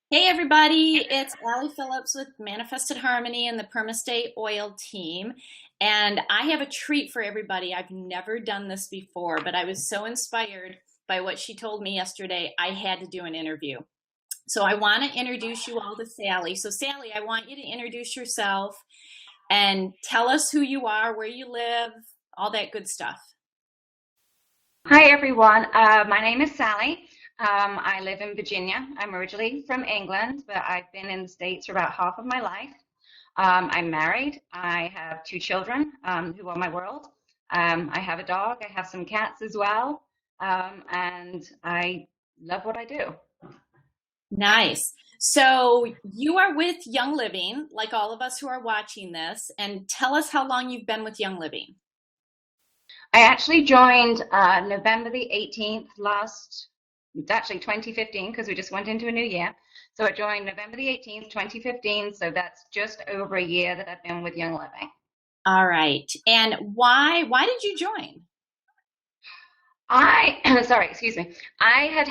Hey everybody, it's Allie Phillips with Manifested Harmony and the Permastay Oil team. And I have a treat for everybody. I've never done this before, but I was so inspired by what she told me yesterday, I had to do an interview. So I want to introduce you all to Sally. So Sally, I want you to introduce yourself and tell us who you are, where you live, all that good stuff. Hi everyone, my name is Sally. I live in Virginia. I'm originally from England, but I've been in the States for about half of my life. I'm married. I have two children who are my world. I have a dog. I have some cats as well. And I love what I do. Nice. So you are with Young Living, like all of us who are watching this, and tell us how long you've been with Young Living. I actually joined November the 18th it's actually 2015 because we just went into a new year. So I joined November the 18th, 2015. So that's just over a year that I've been with Young Living. All right. And why did you join? Sorry, excuse me. I had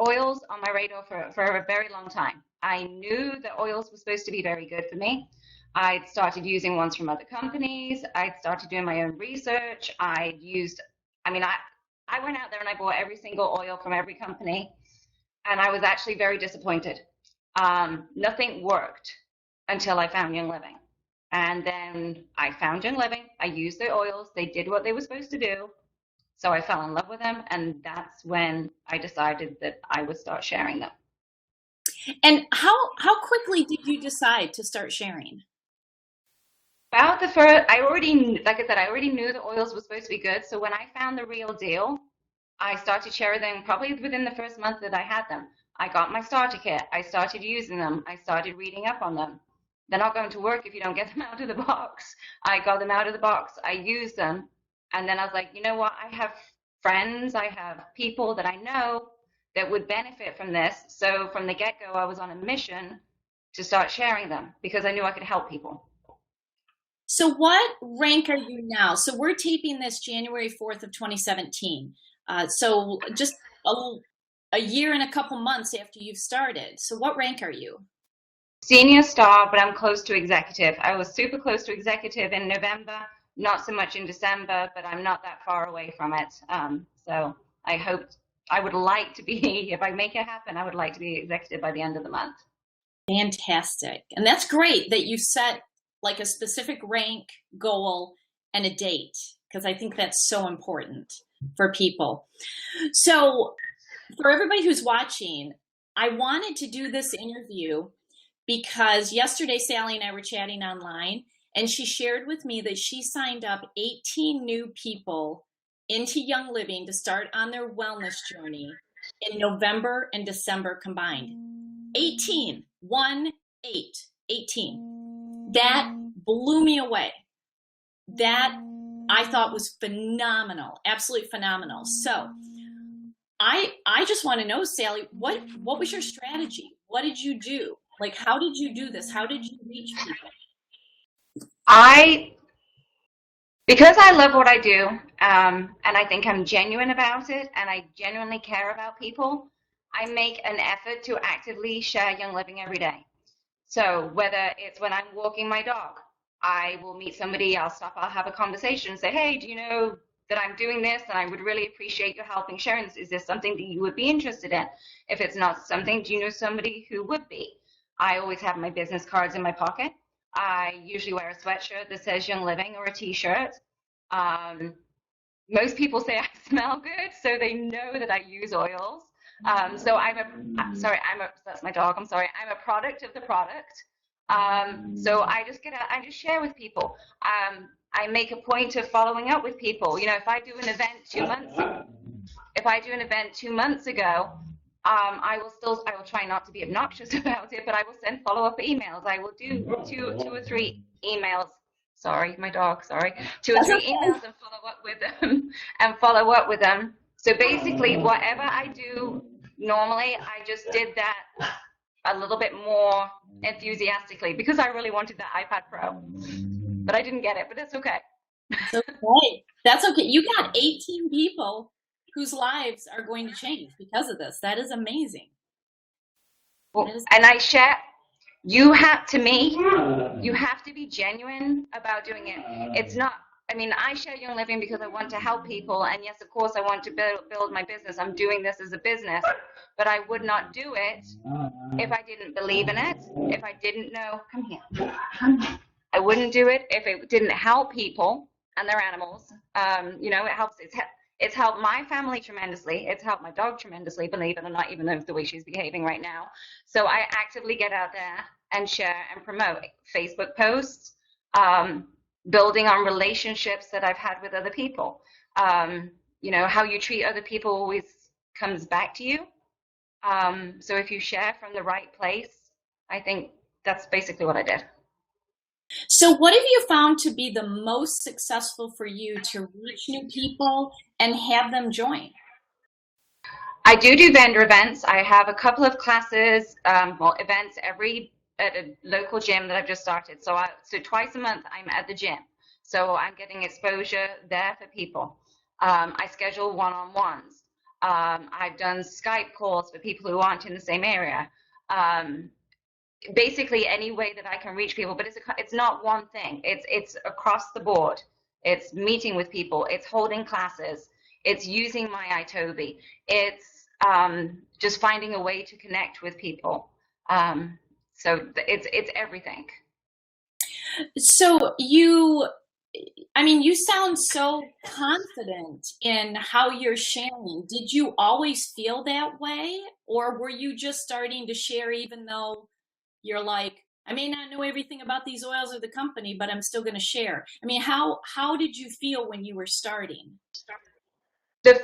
oils on my radar for a very long time. I knew that oils were supposed to be very good for me. I'd started using ones from other companies. I'd started doing my own research. I went out there and I bought every single oil from every company, and I was actually very disappointed. Nothing worked until I found Young Living. And then I found Young Living. I used their oils. They did what they were supposed to do. So I fell in love with them, and that's when I decided that I would start sharing them. And how quickly did you decide to start sharing? About the first, I already, like I said, I already knew the oils were supposed to be good. So when I found the real deal, I started sharing them probably within the first month that I had them. I got my starter kit. I started using them. I started reading up on them. They're not going to work if you don't get them out of the box. I got them out of the box. I used them. And then I was like, you know what? I have friends, I have people that I know that would benefit from this. So from the get-go, I was on a mission to start sharing them because I knew I could help people. So what rank are you now? So we're taping this January 4th of 2017. So just a, a year and a couple months after you've started. So what rank are you? Senior star, but I'm close to executive. I was super close to executive in November, not so much in December, but I'm not that far away from it. So I hope I would like to be, if I make it happen, I would like to be executive by the end of the month. Fantastic. And that's great that you set like a specific rank, goal, and a date, because I think that's so important for people. So, for everybody who's watching, I wanted to do this interview because yesterday Sally and I were chatting online, and she shared with me that she signed up 18 new people into Young Living to start on their wellness journey in November and December combined. 18, 1, 8, 18. That blew me away. That I thought was phenomenal, absolutely phenomenal. So I just want to know, Sally, what was your strategy? What did you do? Like, how did you do this? How did you reach people? I, because I love what I do, and I think I'm genuine about it, and I genuinely care about people, I make an effort to actively share Young Living every day. So whether it's when I'm walking my dog, I will meet somebody, I'll stop, I'll have a conversation, say, hey, do you know that I'm doing this and I would really appreciate your help in sharing this? Is this something that you would be interested in? If it's not something, do you know somebody who would be? I always have my business cards in my pocket. I usually wear a sweatshirt that says Young Living or a t-shirt. Um, Most people say I smell good, so they know that I use oils. So that's my dog. I'm sorry. I'm a product of the product. So I just share with people. I make a point of following up with people. You know, if I do an event 2 months ago, I will try not to be obnoxious about it, but I will send follow-up emails. I will do two or three emails. Sorry, my dog, sorry. Two or That's three okay. emails and follow up with them and follow up with them. So basically, whatever I do normally, I just did that a little bit more enthusiastically because I really wanted that iPad Pro, but I didn't get it, but that's okay. That's okay. That's okay. You got 18 people whose lives are going to change because of this. That is amazing. That is, And I share, you have, to me, you have to be genuine about doing it. It's not, I mean, I share Young Living because I want to help people. And yes, of course, I want to build my business. I'm doing this as a business, but I would not do it if I didn't believe in it, if I didn't know, come here. I wouldn't do it if it didn't help people and their animals. You know, it helps. It's helped my family tremendously. It's helped my dog tremendously, believe it or not, even though the way she's behaving right now. So I actively get out there and share and promote Facebook posts, building on relationships that I've had with other people. You know, how you treat other people always comes back to you. So if you share from the right place, I think that's basically what I did. so what have you found to be the most successful for you to reach new people and have them join? I do vendor events. I have a couple of classes, well, events at a local gym that I've just started. So twice a month I'm at the gym. So I'm getting exposure there for people. I schedule one-on-ones. I've done Skype calls for people who aren't in the same area. Basically any way that I can reach people, but it's not one thing. It's across the board. It's meeting with people. It's holding classes. It's using my iToby. It's just finding a way to connect with people. So it's everything. So you, I mean, you sound so confident in how you're sharing. Did you always feel that way? Or were you just starting to share even though you're like, I may not know everything about these oils or the company, but I'm still going to share. I mean, how did you feel when you were starting? The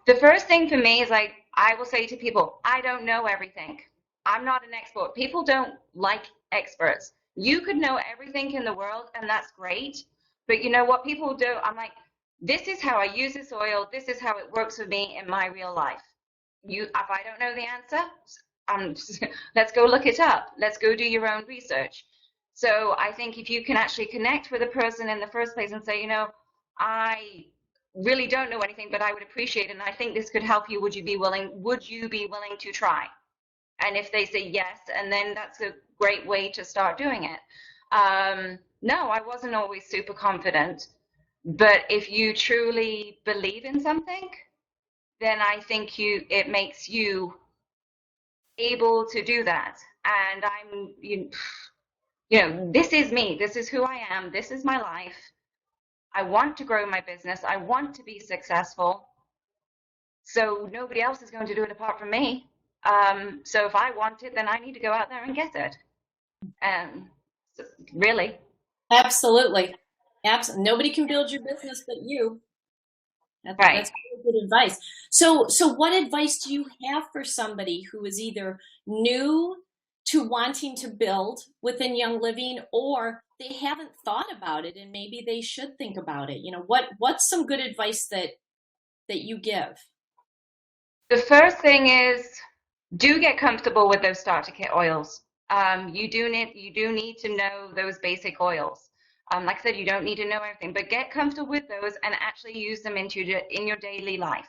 the first thing for me is like I will say to people, I don't know everything. I'm not an expert. People don't like experts. You could know everything in the world, and that's great. But you know what people do? I'm like, this is how I use this oil. This is how it works for me in my real life. If I don't know the answer, um, let's go look it up. Let's go do your own research. So I think if you can actually connect with a person in the first place and say, you know, I really don't know anything, but I would appreciate it, and I think this could help you. Would you be willing to try? And if they say yes, and then that's a great way to start doing it. No, I wasn't always super confident, but if you truly believe in something, then I think it makes you able to do that. And you know, this is me. This is who I am. This is my life. I want to grow my business. I want to be successful. So nobody else is going to do it apart from me. So if I want it, then I need to go out there and get it. Um, so really. Absolutely. Absolutely. Nobody can build your business but you. Right. That's really good advice. So what advice do you have for somebody who is either new to wanting to build within Young Living, or they haven't thought about it and maybe they should think about it? You know, what's some good advice that you give? The first thing is do get comfortable with those starter kit oils. You do need to know those basic oils. Like I said, you don't need to know everything, but get comfortable with those and actually use them in your daily life.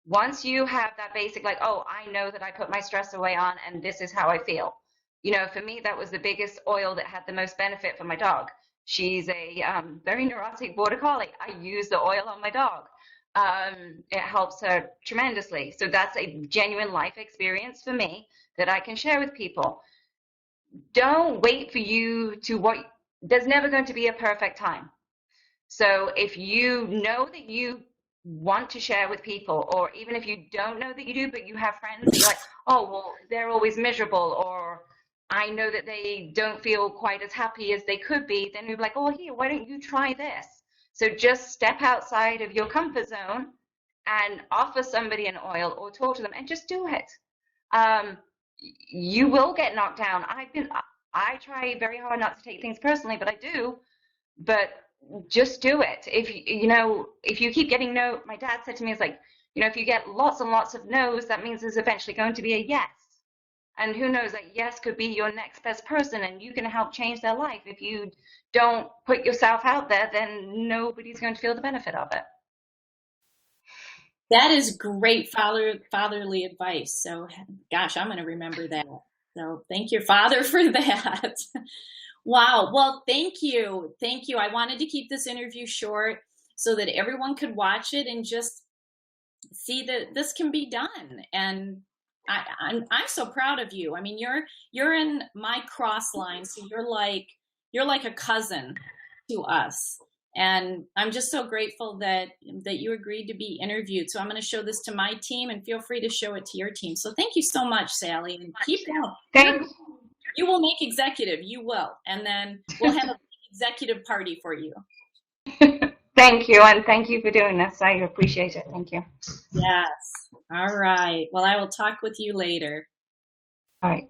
Once you have that basic, like, oh, I know that I put my stress away on and this is how I feel. You know, for me, that was the biggest oil that had the most benefit for my dog. She's a very neurotic border collie. I use the oil on my dog. It helps her tremendously. So that's a genuine life experience for me that I can share with people. Don't wait for you to what, there's never going to be a perfect time. So if you know that you want to share with people, or even if you don't know that you do, but you have friends that you're like, oh, well, they're always miserable, or I know that they don't feel quite as happy as they could be, then you're like, oh, here, why don't you try this? So just step outside of your comfort zone and offer somebody an oil or talk to them and just do it. Um, you will get knocked down. I try very hard not to take things personally, but I do. But just do it. If you keep getting no, my dad said to me, it's like, you know, if you get lots and lots of no's, that means there's eventually going to be a yes. And who knows, that yes could be your next best person and you can help change their life. If you don't put yourself out there, then nobody's going to feel the benefit of it. That is great fatherly advice. So, gosh, I'm going to remember that. So thank your father for that. Wow. Well, thank you. Thank you. I wanted to keep this interview short so that everyone could watch it and just see that this can be done. And I'm so proud of you. I mean, you're in my cross line, so you're like a cousin to us. And I'm just so grateful that you agreed to be interviewed. So I'm going to show this to my team, and feel free to show it to your team. So thank you so much, Sally, and keep going. Thanks. You will make executive. You will, and then we'll have an executive party for you. Thank you, and thank you for doing this. I appreciate it. Thank you. Yes. All right. Well, I will talk with you later. All right.